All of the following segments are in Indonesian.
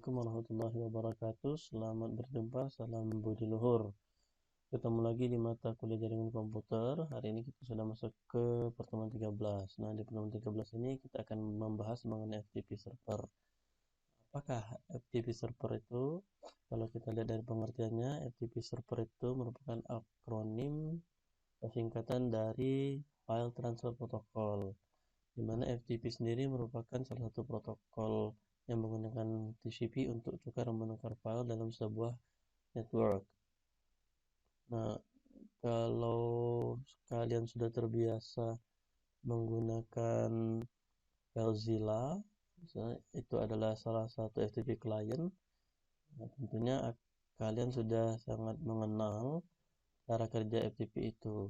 Assalamualaikum warahmatullahi wabarakatuh. Selamat berjumpa, salam budi luhur. Ketemu lagi di mata kuliah jaringan komputer. Hari ini kita sudah masuk ke pertemuan 13. Nah, di pertemuan 13 ini kita akan membahas mengenai FTP server. Apakah FTP server itu? Kalau kita lihat dari pengertiannya, FTP server itu merupakan akronim atau singkatan dari File Transfer Protocol, di mana FTP sendiri merupakan salah satu protokol yang menggunakan TCP untuk tukar-menukar file dalam sebuah network. Nah, kalau kalian sudah terbiasa menggunakan FileZilla, misalnya itu adalah salah satu FTP client, nah, tentunya kalian sudah sangat mengenal cara kerja FTP itu.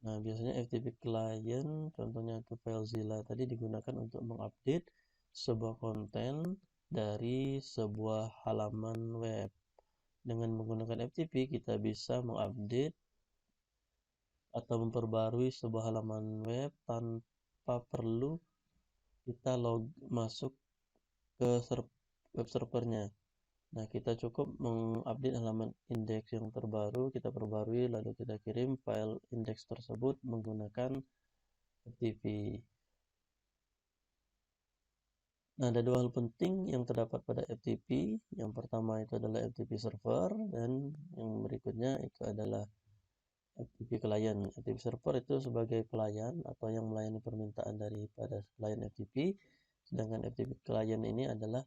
Nah, biasanya FTP client, contohnya itu FileZilla tadi, digunakan untuk mengupdate sebuah konten dari sebuah halaman web. Dengan menggunakan FTP, kita bisa mengupdate atau memperbarui sebuah halaman web tanpa perlu kita masuk ke web servernya. Nah, kita cukup mengupdate halaman indeks yang terbaru, kita perbarui, lalu kita kirim file indeks tersebut menggunakan FTP. Nah, ada dua hal penting yang terdapat pada FTP. Yang pertama itu adalah FTP server, dan yang berikutnya itu adalah FTP client. FTP server itu sebagai pelayan atau yang melayani permintaan daripada klien FTP, sedangkan FTP client ini adalah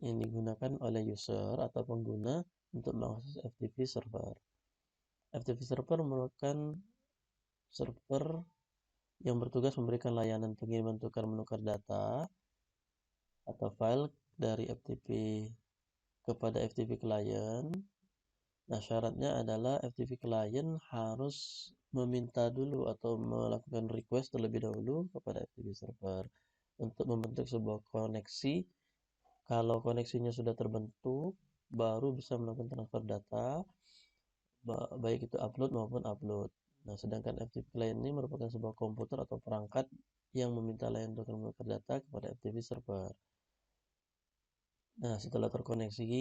yang digunakan oleh user atau pengguna untuk mengakses FTP server. FTP server merupakan server yang bertugas memberikan layanan pengiriman tukar-menukar data atau file dari FTP kepada FTP client. Nah, syaratnya adalah FTP client harus meminta dulu atau melakukan request terlebih dahulu kepada FTP server untuk membentuk sebuah koneksi. Kalau koneksinya sudah terbentuk, baru bisa melakukan transfer data, baik itu upload maupun upload. Nah, sedangkan FTP client ini merupakan sebuah komputer atau perangkat yang meminta layanan tukar-menukar data kepada FTP server. Nah, setelah terkoneksi,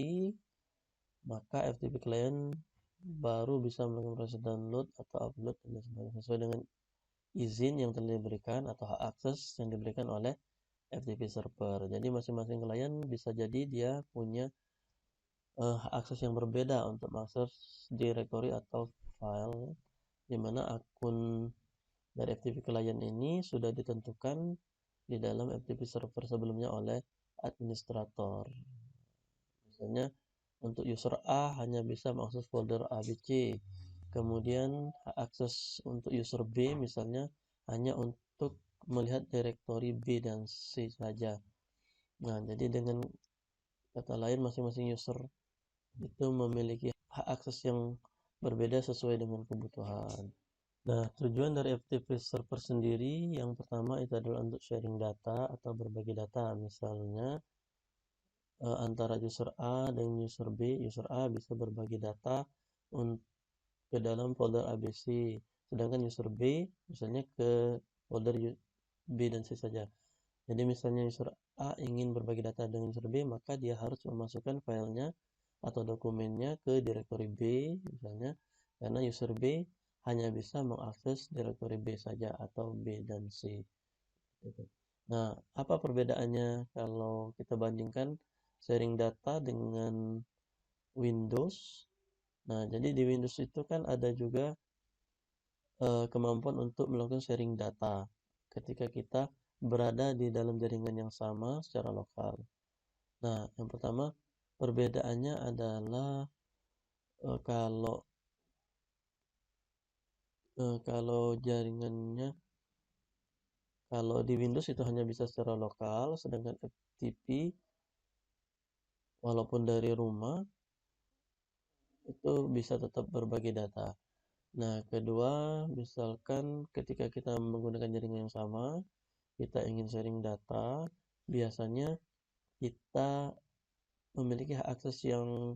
maka FTP client baru bisa melakukan proses download atau upload dan sebagainya sesuai dengan izin yang telah diberikan atau hak akses yang diberikan oleh FTP server. Jadi masing-masing klien bisa jadi dia punya hak akses yang berbeda untuk mengakses directory atau file, di mana akun dari FTP client ini sudah ditentukan di dalam FTP server sebelumnya oleh administrator. Misalnya untuk user A hanya bisa mengakses folder ABC, kemudian hak akses untuk user B misalnya hanya untuk melihat direktori B dan C saja. Nah, jadi dengan kata lain masing-masing user itu memiliki hak akses yang berbeda sesuai dengan kebutuhan. Nah, tujuan dari FTP server sendiri yang pertama itu adalah untuk sharing data atau berbagi data. Misalnya antara user A dan user B, user A bisa berbagi data ke dalam folder ABC, sedangkan user B misalnya ke folder B dan C saja. Jadi misalnya user A ingin berbagi data dengan user B, maka dia harus memasukkan filenya atau dokumennya ke direktori B misalnya, karena user B hanya bisa mengakses direktori B saja atau B dan C. Nah, apa perbedaannya kalau kita bandingkan sharing data dengan Windows? Nah, jadi di Windows itu kan ada juga kemampuan untuk melakukan sharing data ketika kita berada di dalam jaringan yang sama secara lokal. Nah, yang pertama perbedaannya adalah kalau jaringannya, kalau di Windows itu hanya bisa secara lokal, sedangkan FTP walaupun dari rumah itu bisa tetap berbagi data. Nah, kedua, misalkan ketika kita menggunakan jaringan yang sama, kita ingin sharing data, biasanya kita memiliki hak akses yang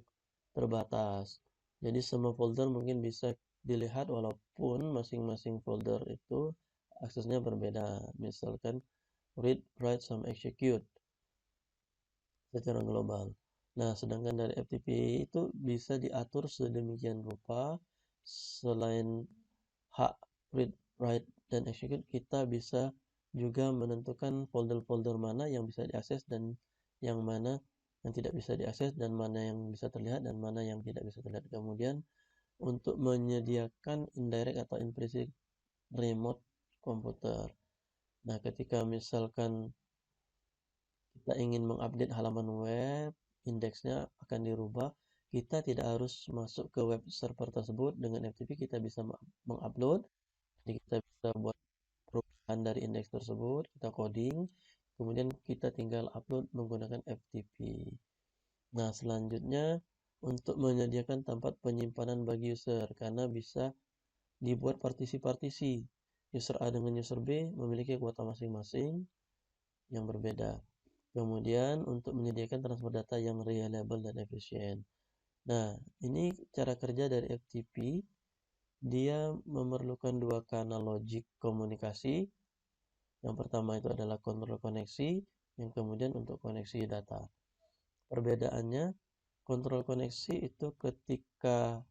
terbatas. Jadi semua folder mungkin bisa dilihat walaupun masing-masing folder itu aksesnya berbeda. Misalkan read, write, sama execute. secara global. Nah, sedangkan dari FTP itu bisa diatur sedemikian rupa, selain hak read, write, dan execute, kita bisa juga menentukan folder-folder mana yang bisa diakses dan yang mana yang tidak bisa diakses, dan mana yang bisa terlihat dan mana yang tidak bisa terlihat. Kemudian untuk menyediakan indirect atau implicit remote komputer. Nah, ketika misalkan kita ingin mengupdate halaman web, indeksnya akan dirubah. Kita tidak harus masuk ke web server tersebut. Dengan FTP kita bisa mengupload. Jadi kita bisa buat perubahan dari indeks tersebut, kita coding, kemudian kita tinggal upload menggunakan FTP. Nah, selanjutnya untuk menyediakan tempat penyimpanan bagi user, karena bisa dibuat partisi-partisi. User A dengan user B memiliki kuota masing-masing yang berbeda. Kemudian untuk menyediakan transfer data yang reliable dan efisien. Nah, ini cara kerja dari FTP. Dia memerlukan dua kanal logik komunikasi. Yang pertama itu adalah kontrol koneksi, yang kemudian untuk koneksi data. Perbedaannya, kontrol koneksi itu ketika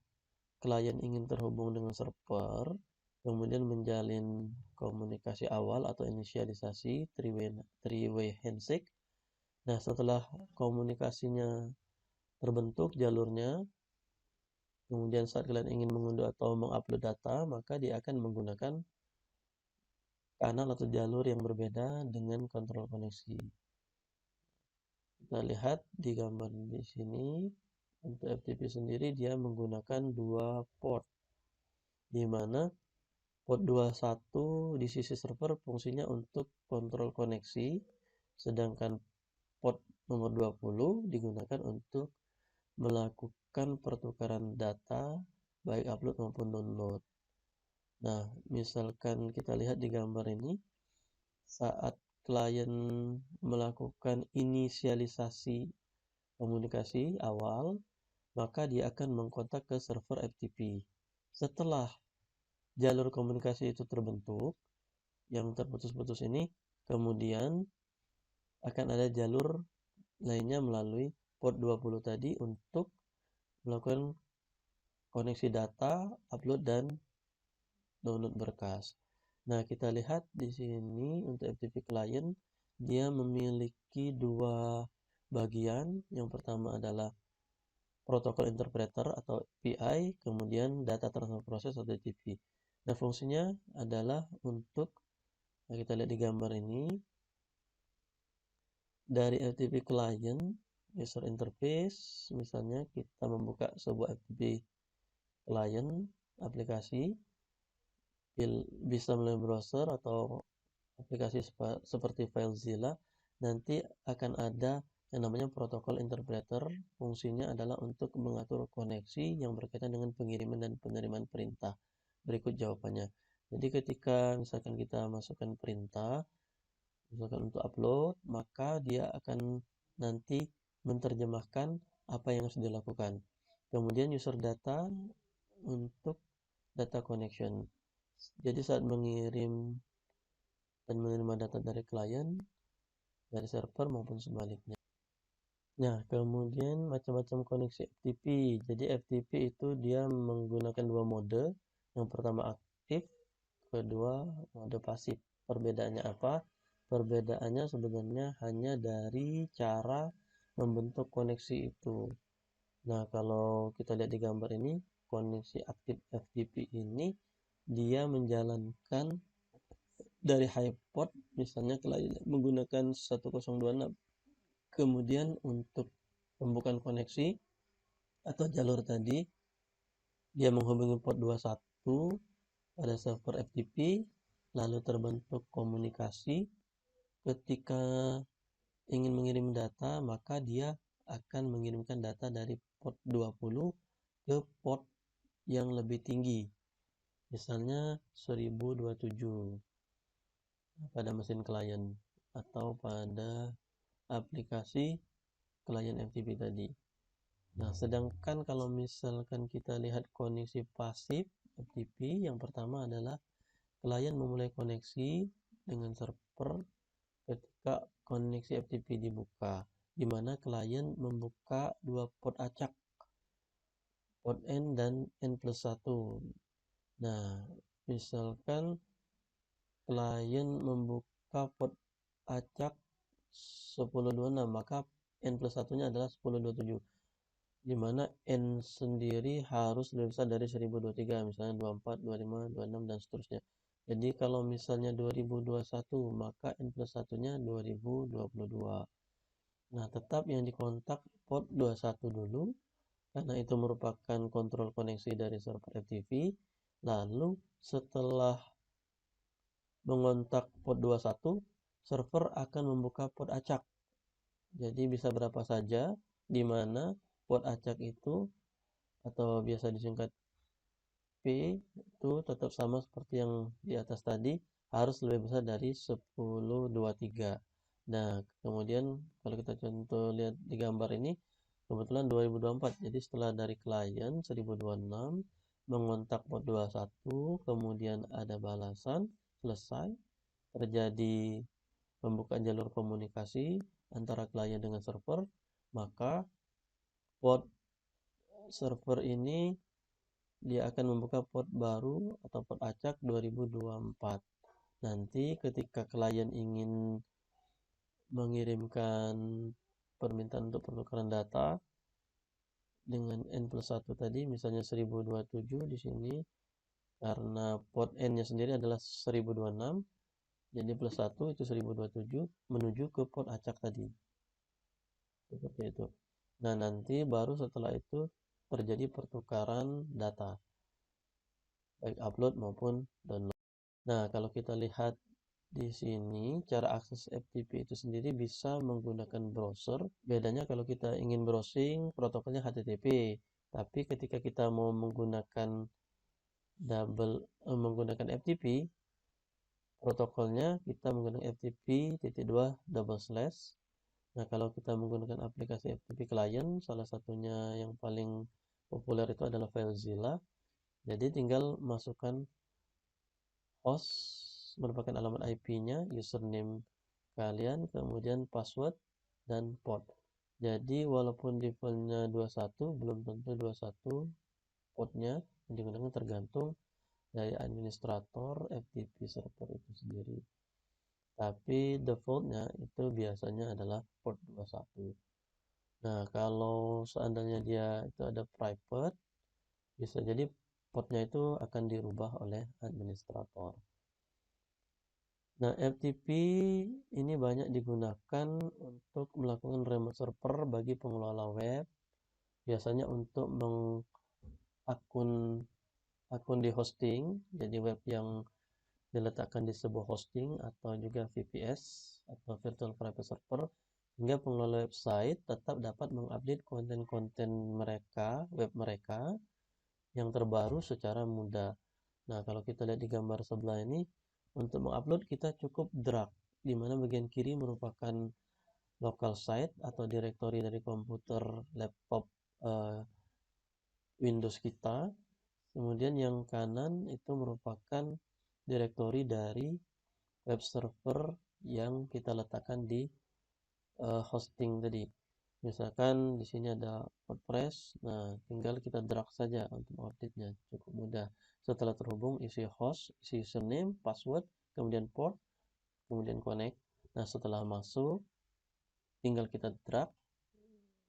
klien ingin terhubung dengan server, kemudian menjalin komunikasi awal atau inisialisasi three-way handshake. Nah, setelah komunikasinya terbentuk jalurnya, kemudian saat kalian ingin mengunduh atau mengupload data, maka dia akan menggunakan kanal atau jalur yang berbeda dengan kontrol koneksi. Kita lihat di gambar di sini, untuk FTP sendiri dia menggunakan dua port, di mana port 21 di sisi server fungsinya untuk kontrol koneksi, sedangkan port nomor 20 digunakan untuk melakukan pertukaran data baik upload maupun download. Nah, misalkan kita lihat di gambar ini, saat klien melakukan inisialisasi komunikasi awal, maka dia akan mengkontak ke server FTP. Setelah jalur komunikasi itu terbentuk, yang terputus-putus ini, kemudian akan ada jalur lainnya melalui port 20 tadi untuk melakukan koneksi data, upload, dan download berkas. Nah, kita lihat di sini untuk FTP client, dia memiliki dua bagian. Yang pertama adalah protokol interpreter atau API, kemudian data transfer process atau DTP. Nah, fungsinya adalah untuk, nah kita lihat di gambar ini, dari FTP client, user interface, misalnya kita membuka sebuah FTP client, aplikasi, bisa melalui browser atau aplikasi seperti FileZilla, nanti akan ada yang namanya protokol interpreter. Fungsinya adalah untuk mengatur koneksi yang berkaitan dengan pengiriman dan penerimaan perintah. Berikut jawabannya. Jadi ketika misalkan kita masukkan perintah, misalkan untuk upload, maka dia akan nanti menerjemahkan apa yang harus dilakukan. Kemudian user data untuk data connection. Jadi saat mengirim dan menerima data dari klien, dari server maupun sebaliknya. Nah, kemudian macam-macam koneksi FTP. Jadi FTP itu dia menggunakan dua mode. Yang pertama aktif, kedua mode pasif. Perbedaannya apa? Perbedaannya sebenarnya hanya dari cara membentuk koneksi itu. Nah, kalau kita lihat di gambar ini, koneksi aktif FTP ini dia menjalankan dari hyperport, misalnya klien menggunakan 1026. Kemudian untuk pembukaan koneksi atau jalur tadi, dia menghubungi port 21 pada server FTP, lalu terbentuk komunikasi. Ketika ingin mengirim data, maka dia akan mengirimkan data dari port 20 ke port yang lebih tinggi, misalnya 1027 pada mesin klien atau pada aplikasi klien FTP tadi. Nah, sedangkan kalau misalkan kita lihat koneksi pasif FTP, yang pertama adalah klien memulai koneksi dengan server ketika koneksi FTP dibuka. di mana klien membuka dua port acak, port N dan N+1. Nah, misalkan klien membuka port acak 1026, maka N+1-nya adalah 1027, di mana N sendiri harus lebih besar dari 1023, misalnya 24, 25, 26, dan seterusnya. Jadi kalau misalnya 2021, maka N+1-nya 2022. Nah, tetap yang dikontak port 21 dulu, karena itu merupakan kontrol koneksi dari server FTP. Lalu setelah mengontak port 21, server akan membuka port acak. Jadi bisa berapa saja, di mana port acak itu, atau biasa disingkat P, itu tetap sama seperti yang di atas tadi, harus lebih besar dari 1023. Nah, kemudian kalau kita contoh lihat di gambar ini, kebetulan 2024. Jadi setelah dari klien 1026 mengontak port 21, kemudian ada balasan, selesai, terjadi pembukaan jalur komunikasi antara klien dengan server, maka port server ini dia akan membuka port baru atau port acak 2024. Nanti ketika klien ingin mengirimkan permintaan untuk pertukaran data dengan N+1 tadi, misalnya 1027 di sini, karena port N-nya sendiri adalah 1026, jadi +1 itu 1027 menuju ke port acak tadi. Seperti itu. Nah, nanti baru setelah itu terjadi pertukaran data, baik upload maupun download. Nah, kalau kita lihat di sini, cara akses FTP itu sendiri bisa menggunakan browser. Bedanya kalau kita ingin browsing, protokolnya HTTP. Tapi ketika kita mau menggunakan menggunakan FTP, protokolnya kita menggunakan FTP://. Nah, kalau kita menggunakan aplikasi FTP client, salah satunya yang paling populer itu adalah FileZilla. Jadi tinggal masukkan host, merupakan alamat IP-nya, username kalian, kemudian password, dan port. Jadi walaupun defaultnya 21, belum tentu 21 portnya yang digunakan, tergantung dari administrator FTP server itu sendiri. Tapi defaultnya itu biasanya adalah port 21. Nah, kalau seandainya dia itu ada private, bisa jadi portnya itu akan dirubah oleh administrator. Nah, FTP ini banyak digunakan untuk melakukan remote server bagi pengelola web, biasanya untuk akun di hosting, jadi web yang diletakkan di sebuah hosting, atau juga VPS atau Virtual Private Server, hingga pengelola website tetap dapat mengupdate konten-konten mereka, web mereka yang terbaru secara mudah. Nah, kalau kita lihat di gambar sebelah ini, untuk mengupload kita cukup drag, di mana bagian kiri merupakan local site atau directory dari komputer, laptop, Windows kita. Kemudian yang kanan itu merupakan directory dari web server yang kita letakkan di hosting tadi. Misalkan di sini ada WordPress, nah tinggal kita drag saja untuk update-nya, cukup mudah. Setelah terhubung, isi host, isi username, password, kemudian port, kemudian connect. Nah, setelah masuk, tinggal kita drag,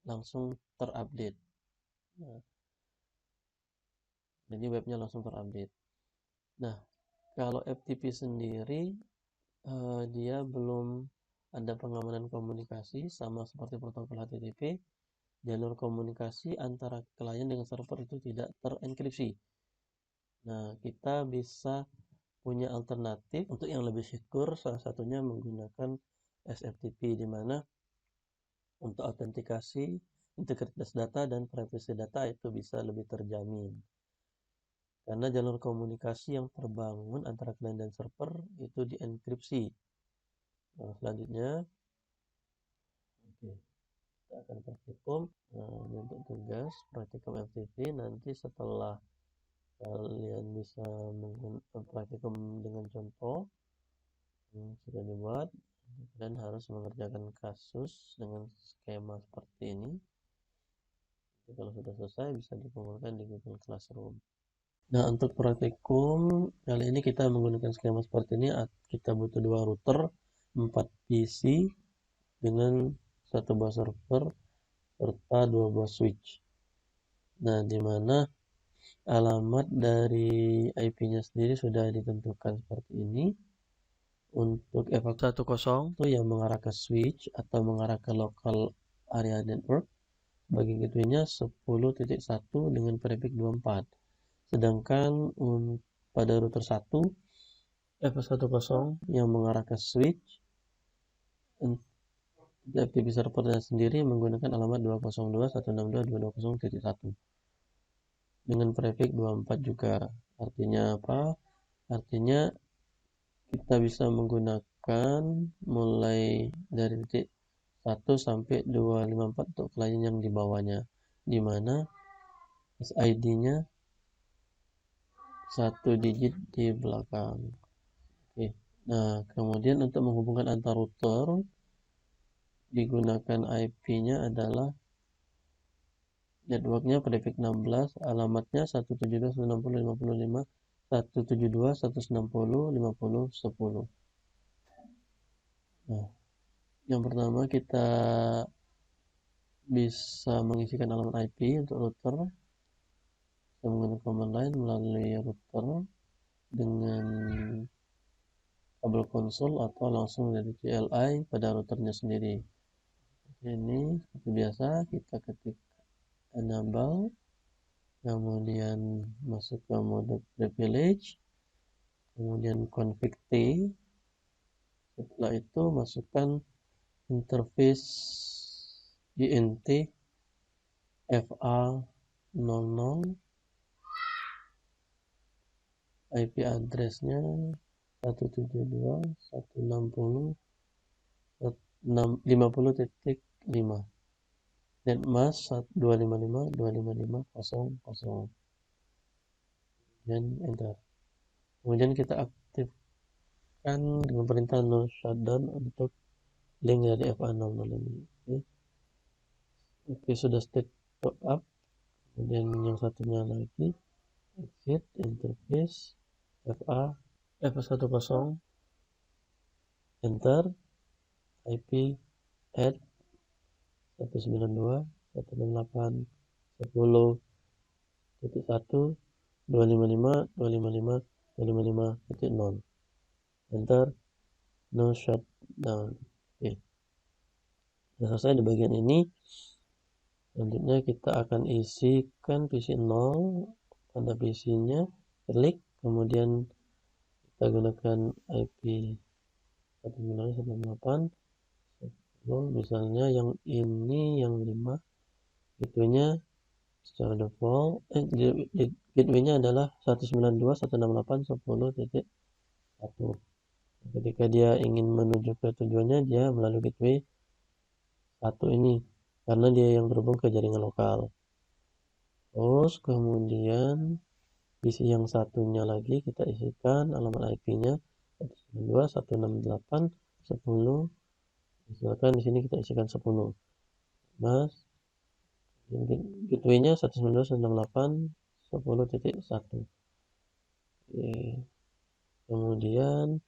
langsung terupdate. Nah, jadi webnya langsung terupdate. Nah, kalau FTP sendiri, dia belum ada pengamanan komunikasi, sama seperti protokol HTTP. Jalur komunikasi antara klien dengan server itu tidak terenkripsi. Nah, kita bisa punya alternatif untuk yang lebih secure, salah satunya menggunakan SFTP, di mana untuk autentikasi, integritas data, dan privasi data itu bisa lebih terjamin. Karena jalur komunikasi yang terbangun antara klien dan server itu dienkripsi. Nah, selanjutnya, oke, kita akan praktikum. Nah, untuk tugas praktikum FTP, nanti setelah kalian bisa praktikum dengan contoh yang sudah dibuat, dan harus mengerjakan kasus dengan skema seperti ini. Jadi kalau sudah selesai bisa dikumpulkan di Google Classroom. Nah, untuk praktikum kali ini kita menggunakan skema seperti ini. Kita butuh 2 router, 4 PC dengan 1 buah server serta 2 buah switch. Nah, di mana alamat dari IP-nya sendiri sudah ditentukan seperti ini. Untuk F10 itu yang mengarah ke switch atau mengarah ke local area network. Bagi gateway-nya 10.1 dengan prefix 24. Sedangkan pada router 1 F10 yang mengarah ke switch, FTP servernya sendiri menggunakan alamat 202.162.220.1 dengan prefix 24 juga. Artinya apa? Artinya kita bisa menggunakan mulai dari titik 1 sampai 254 untuk klien yang di bawahnya, di mana SID-nya 1 digit di belakang. Oke. Nah, kemudian untuk menghubungkan antar router digunakan IP-nya adalah networknya prefix 16, alamatnya 172.160.55, 172.160.50.10. Nah, yang pertama kita bisa mengisikan alamat IP untuk router menggunakan command line melalui router dengan kabel konsol atau langsung dari CLI pada routernya sendiri. Ini seperti biasa kita ketik enable, kemudian masuk ke mode privilege, kemudian config T. Setelah itu masukkan interface INT FA00, IP address-nya 172.160.50.5, netmask 255.255.0.0, dan enter. Kemudian kita aktifkan dengan perintah no shutdown untuk link dari FA00 ini. Oke, sudah state up. Kemudian yang satunya lagi exit interface F10, enter, IP add 192.168.10.1 255.255.255.0, enter, no shutdown. Oke. Sudah selesai di bagian ini. Selanjutnya kita akan isikan PC 0 pada PC-nya, klik, kemudian kita gunakan IP 192.168.10, misalnya yang ini yang 5, gateway-nya secara default gateway-nya adalah 192.168.10.1. Ketika dia ingin menuju ke tujuannya, dia melalui gateway 1 ini karena dia yang terhubung ke jaringan lokal. Terus kemudian PC yang satunya lagi kita isikan alamat IP-nya 192.168.10. Misalkan di sini kita isikan 10. Mas, gateway-nya 192.168.10.1. Kemudian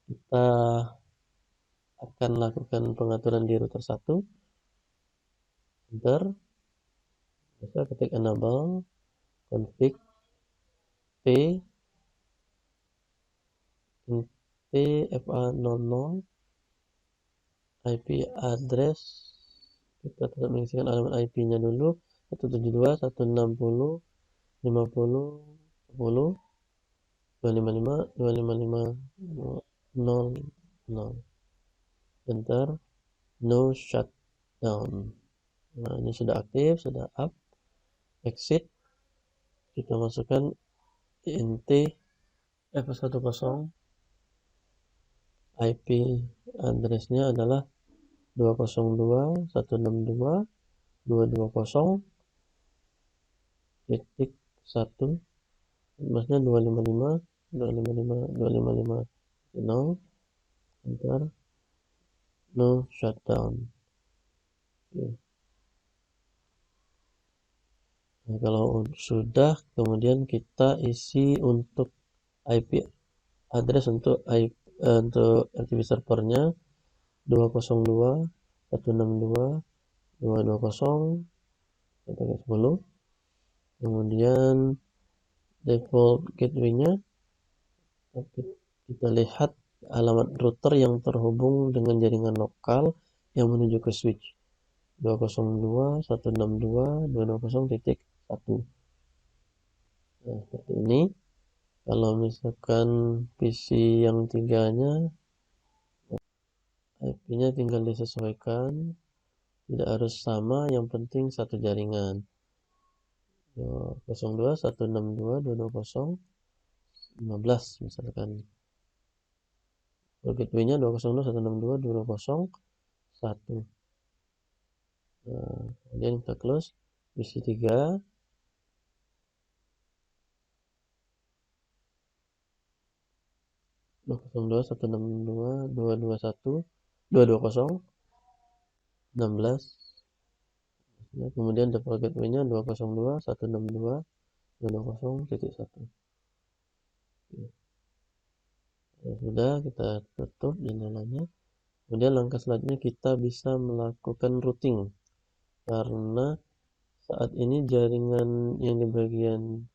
kita akan lakukan pengaturan di router 1. Enter. Bisa ketik enable, config P FA00, IP address kita tetap mengisikan alamat IP-nya dulu 172.160.50.255.255.0.0, enter, no shutdown. Nah, ini sudah aktif, sudah up. Exit, kita masukkan INT F10, IP address-nya adalah 202.168.220.1, maksudnya 255.255.255.0, enter, no shutdown. Oke. Nah, kalau sudah, kemudian kita isi untuk IP address untuk FTP servernya 202.162.220.10. Kemudian default gateway-nya kita lihat alamat router yang terhubung dengan jaringan lokal yang menuju ke switch 202.162.220.1. Nah, seperti ini. Kalau misalkan PC yang tiganya, IP-nya tinggal disesuaikan, tidak harus sama, yang penting satu jaringan. 202.162.220.15 misalkan. Gateway-nya 202.162.220.1. Nah, kemudian kita close PC 3. Nah, kemudian default gateway-nya 202.162.220.1. Sudah, kita tutup jendelanya. Kemudian langkah selanjutnya kita bisa melakukan routing, karena saat ini jaringan yang di bagian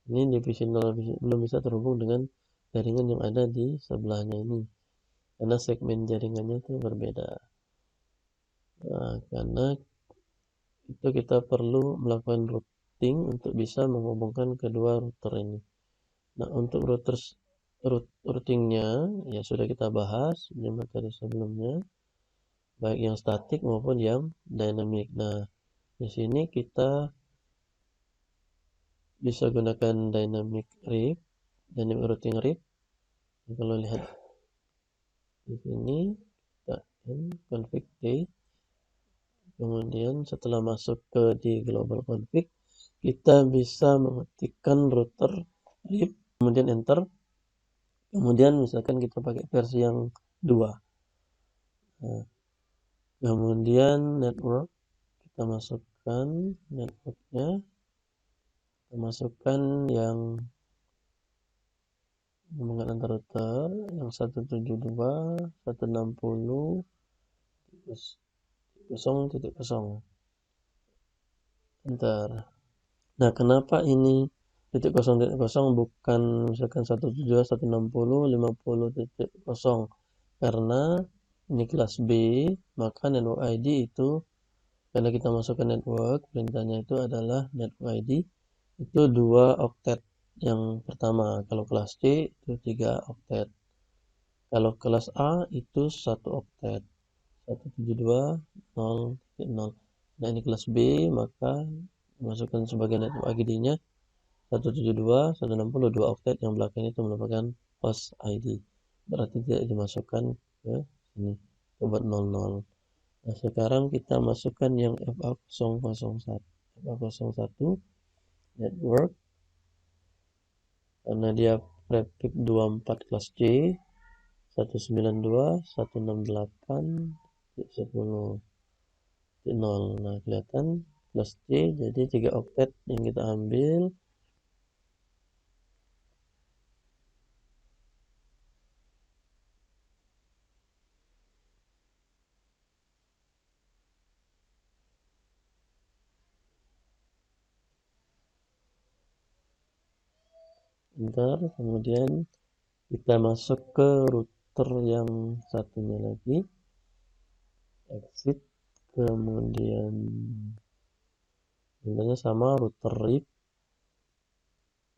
ini di PC 0 belum bisa terhubung dengan jaringan yang ada di sebelahnya ini, karena segmen jaringannya itu berbeda. Nah, karena itu kita perlu melakukan routing untuk bisa menghubungkan kedua router ini. Nah, untuk routingnya ya sudah kita bahas di materi sebelumnya, baik yang statik maupun yang dynamic. Nah, di sini kita bisa gunakan dynamic routing RIP. Kalau lihat di sini, kita config D. Kemudian setelah masuk ke di global config, kita bisa mengetikkan router RIP, kemudian enter. Kemudian misalkan kita pakai versi yang 2. Nah, kemudian network, kita masukkan networknya, kita masukkan yang hubungan antar router yang 172.160.0.0. Enter. Nah, kenapa ini titik 0.0 bukan misalkan 172.160.50.0? Karena ini kelas B, maka network ID itu karena kita masukkan network, perintahnya itu adalah network ID itu 2 oktet yang pertama. Kalau kelas C itu 3 oktet. Kalau kelas A itu 1 oktet. 172.0.0. Nah, ini kelas B, maka masukkan sebagai network ID-nya 172.160.2 oktet, yang belakang itu merupakan host ID. Berarti tidak dimasukkan ke sini, ke buat 00. Nah, sekarang kita masukkan yang FA001 network, karena dia prefix 24 kelas C 192.168.10.0. Nah, kelihatan kelas C, jadi 3 oktet yang kita ambil. Bentar, kemudian kita masuk ke router yang satunya lagi, exit, kemudian contohnya sama router RIP,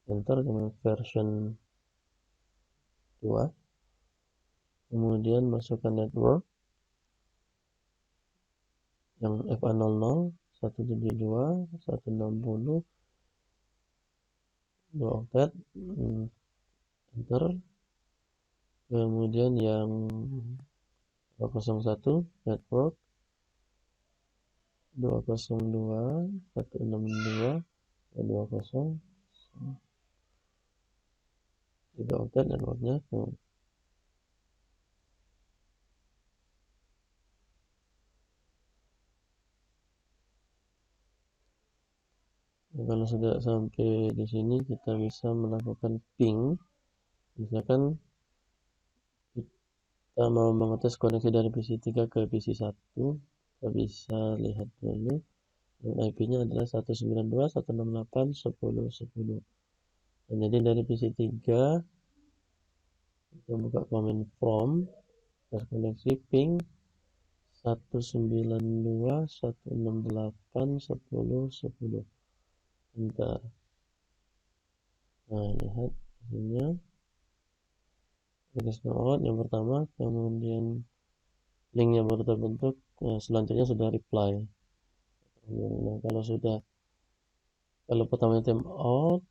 enter, kemudian version 2, kemudian masukkan network yang FA00 172.160.2 oktet, enter. Kemudian yang 201 network 202.162.220, 3 oktet networknya. sudah sampai di sini, kita bisa melakukan ping. Misalkan kita mau mengetes koneksi dari PC 3 ke PC 1, kita bisa lihat dulu. IP-nya adalah 192.168.10.10. Dan jadi dari PC 3 kita buka command prompt, kita koneksi ping 192.168.10.10. Bentar. Nah, lihat hasilnya. Request out yang pertama, kemudian linknya baru terbentuk. Nah, selanjutnya sudah reply. Nah, kalau pertama time out,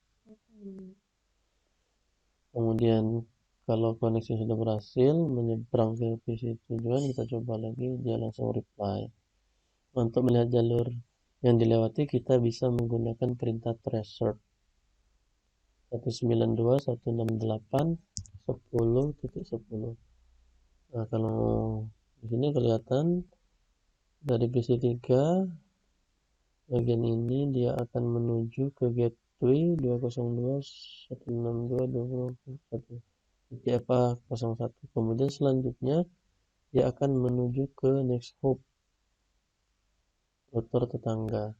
kemudian kalau koneksi sudah berhasil menyeberang ke PC tujuan, kita coba lagi, dia langsung reply. Untuk melihat jalur yang dilewati, kita bisa menggunakan perintah tracer 192.168.10.10. Nah, kalau di sini kelihatan dari PC 3 bagian ini dia akan menuju ke gateway 202.162.20.1 IPFA01. Kemudian selanjutnya dia akan menuju ke next hop router tetangga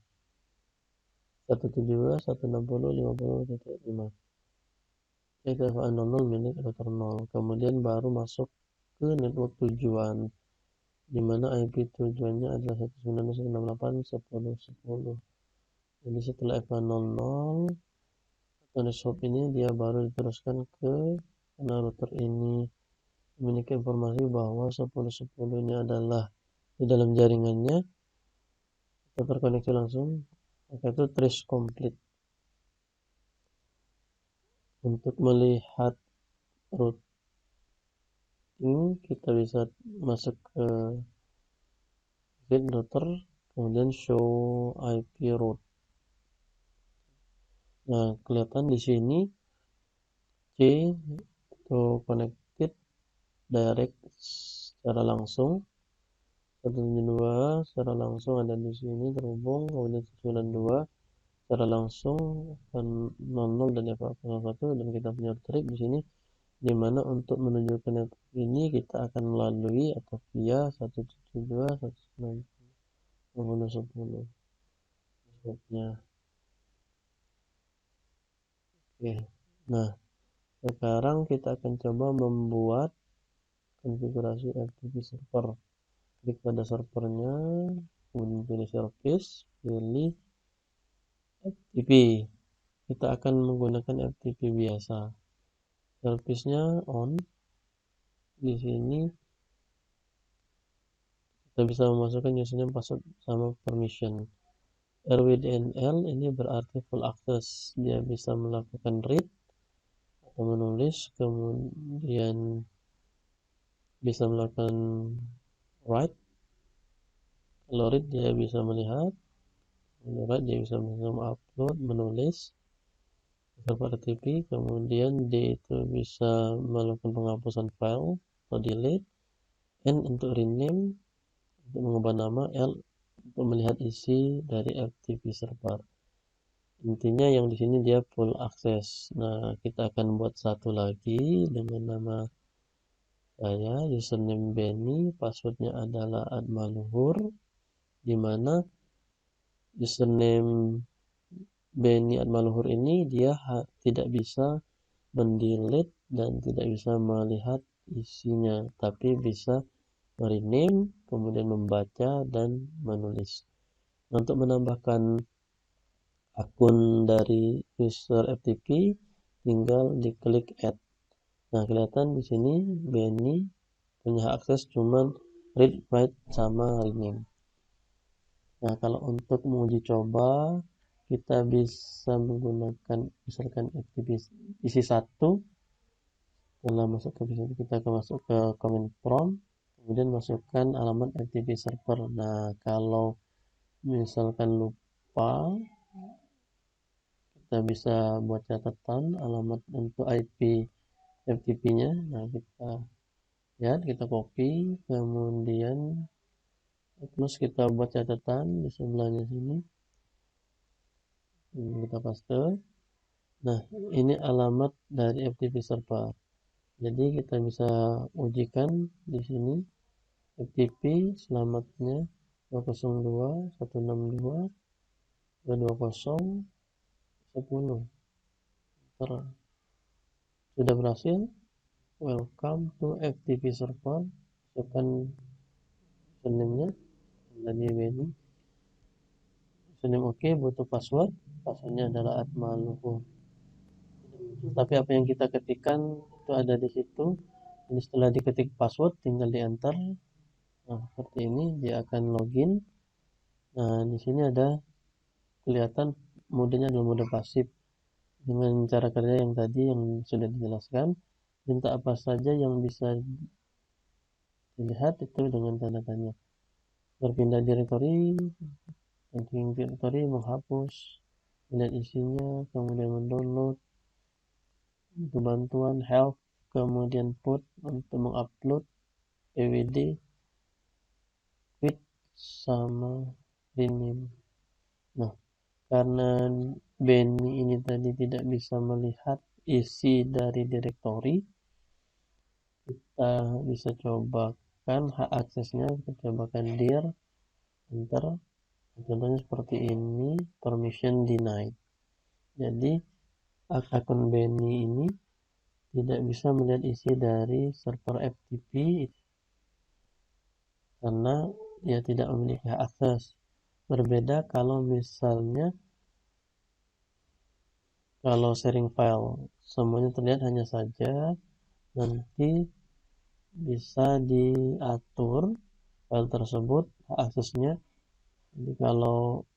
172.160.50.5 IPFA00 milik router 0. Kemudian baru masuk ke network tujuan, di mana IP tujuannya adalah 192.168.10.10. Jadi setelah FA00 atau next hop ini, dia baru diteruskan ke karena router ini memiliki informasi bahwa 10.10 ini adalah di dalam jaringannya, kita terkoneksi langsung, maka itu trace complete. Untuk melihat routing, kita bisa masuk ke grid router, kemudian show IP route. Nah, kelihatan di sini C itu connected direct secara langsung, 172 secara langsung ada di sini terhubung, kemudian 92 secara langsung dan 00 dan FA01, dan kita punya trik di sini, di mana untuk menuju ke network ini kita akan melalui atau via 172.168.10.10 networknya. Oke, nah sekarang kita akan coba membuat konfigurasi FTP server. Klik pada servernya, kemudian pilih service, pilih FTP. Kita akan menggunakan FTP biasa. Service-nya on. Di sini kita bisa memasukkan username, password, sama permission. RWDNL ini berarti full access. Dia bisa melakukan read atau menulis, kemudian bisa melakukan write. Kalau read dia bisa melihat, write dia bisa upload, menulis server FTP. Kemudian D itu bisa melakukan penghapusan file atau delete. N untuk rename, untuk mengubah nama. L untuk melihat isi dari FTP server. Intinya yang di sini dia full access. Nah, kita akan buat satu lagi dengan nama saya, username Benny, passwordnya adalah @maluhur, di mana username Benny @maluhur ini dia tidak bisa mendelete dan tidak bisa melihat isinya, tapi bisa merename, kemudian membaca dan menulis. Untuk menambahkan akun dari user FTP, tinggal diklik add. Nah, kelihatan di sini Benny punya akses cuman read, write, sama rename. Nah, kalau untuk menguji coba, kita bisa menggunakan misalkan FTP isi 1. Setelah masuk ke PC, kita akan masuk ke command prompt, kemudian masukkan alamat FTP server. Nah, kalau misalkan lupa, kita bisa buat catatan alamat untuk IP FTP-nya. Nah, kita copy, kemudian terus kita buat catatan di sebelahnya sini. Kita paste. Nah, ini alamat dari FTP server. Jadi kita bisa ujikan di sini FTP selamatnya 202.162.220.10. Sudah berhasil. Welcome to FTP server. Masukkan username-nya tadi Benny. Username oke, butuh password. Passwordnya adalah @maluku. Tapi apa yang kita ketikkan itu ada di situ. Jadi setelah diketik password tinggal di enter. Nah, seperti ini dia akan login. Nah, di sini ada kelihatan modenya adalah mode pasif. Dengan cara kerja yang tadi yang sudah dijelaskan, minta apa saja yang bisa dilihat itu dengan tanda tanya. Berpindah direktori, ranking direktori, menghapus, melihat isinya, kemudian mendownload, untuk bantuan, help, kemudian put untuk mengupload PWD, quit, sama rename. Nah, karena Benny ini tadi tidak bisa melihat isi dari direktori, kita bisa cobakan hak aksesnya. Kita cobakan dir, enter. Contohnya seperti ini, permission denied. Jadi akun Benny ini tidak bisa melihat isi dari server FTP karena dia tidak memiliki hak akses. Berbeda kalau misalnya kalau sharing file, semuanya terlihat, hanya saja nanti bisa diatur file tersebut hak aksesnya. Jadi kalau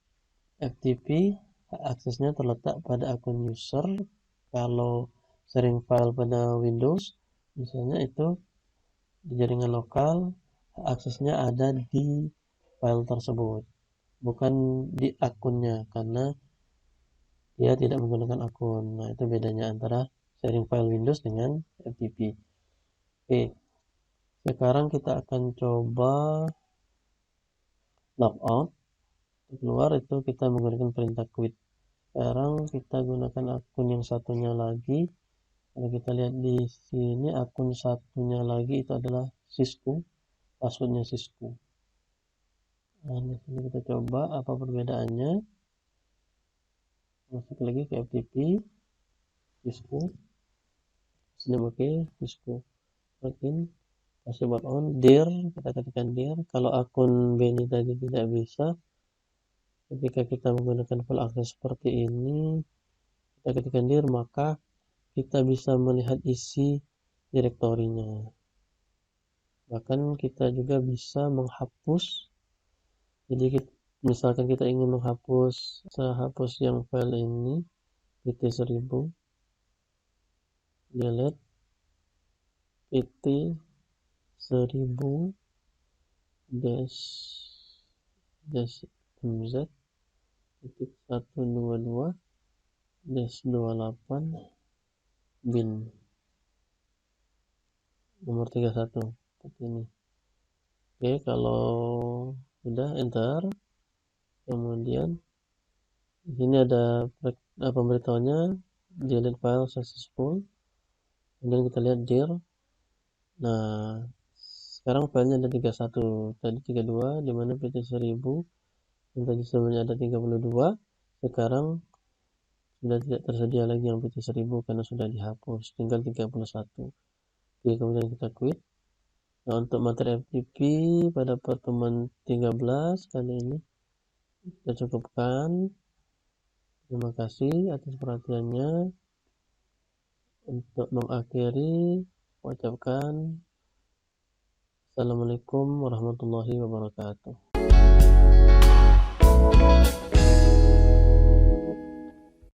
FTP hak aksesnya terletak pada akun user. Kalau sharing file pada Windows misalnya itu di jaringan lokal, hak aksesnya ada di file tersebut, bukan di akunnya, karena dia tidak menggunakan akun. Nah, itu bedanya antara sharing file Windows dengan FTP. Oke, sekarang kita akan coba logout. Keluar itu kita menggunakan perintah quit. Sekarang kita gunakan akun yang satunya lagi. Kalau kita lihat di sini, akun satunya lagi itu adalah Cisco, passwordnya Cisco. Nah, di sini kita coba apa perbedaannya. Masuk lagi ke FTP, Cisco, sudah oke, Cisco, login, password on, dir, kita ketikkan dir. Kalau akun Benny tadi tidak bisa, ketika kita menggunakan full access seperti ini, kita ketikkan dir, maka kita bisa melihat isi direktorinya. Bahkan kita juga bisa menghapus. Jadi misalkan kita ingin menghapus yang file ini pt1000, delete pt1000 mz titik 122-28 bin nomor 31 seperti ini. Oke, kalau sudah enter, kemudian di sini ada pemberitahuannya delete file successful. Kemudian kita lihat dir. Nah, sekarang filenya ada 31, tadi 32, dimana pt1000 yang tadi sebelumnya ada 32, sekarang sudah tidak tersedia lagi yang pt1000 karena sudah dihapus, tinggal 31. Oke, kemudian kita quit. Nah, untuk materi FTP pada pertemuan 13 kali ini kita cukupkan. Terima kasih atas perhatiannya. Untuk mengakhiri, ucapkan Assalamualaikum warahmatullahi wabarakatuh.